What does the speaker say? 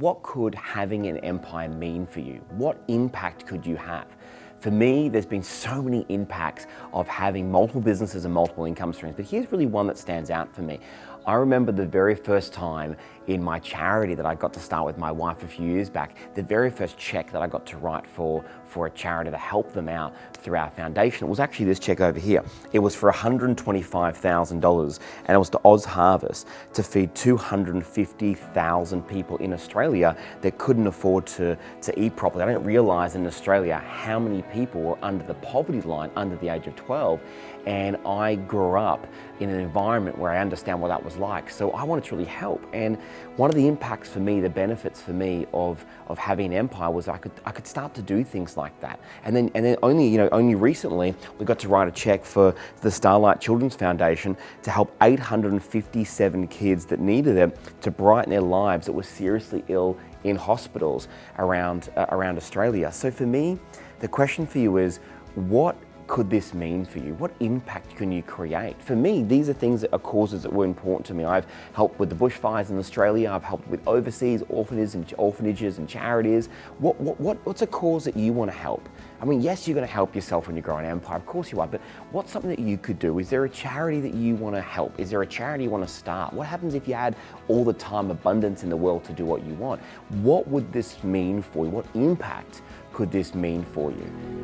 what could having an empire mean for you? What impact could you have? For me, there's been so many impacts of having multiple businesses and multiple income streams, but here's really one that stands out for me. I remember the very first time in my charity that I got to start with my wife a few years back, the very first check that I got to write for a charity to help them out through our foundation. It was actually this check over here. It was for $125,000 and it was to Oz Harvest to feed 250,000 people in Australia that couldn't afford to eat properly. I didn't realize in Australia how many people were under the poverty line under the age of 12. And I grew up in an environment where I understand what that was like. So I wanted to really help. And one of the impacts for me, the benefits for me of having an empire was I could start to do things like that. And then only recently we got to write a check for the Starlight Children's Foundation to help 857 kids that needed it to brighten their lives that were seriously ill in hospitals around Australia. So for me, the question for you is, what could this mean for you? What impact can you create? For me, these are things that are causes that were important to me. I've helped with the bushfires in Australia. I've helped with overseas orphanages and charities. What's a cause that you want to help? I mean, yes, you're going to help yourself when you grow an empire. Of course you are. But what's something that you could do? Is there a charity that you want to help? Is there a charity you want to start? What happens if you had all the time, abundance in the world to do what you want? What would this mean for you? What impact could this mean for you?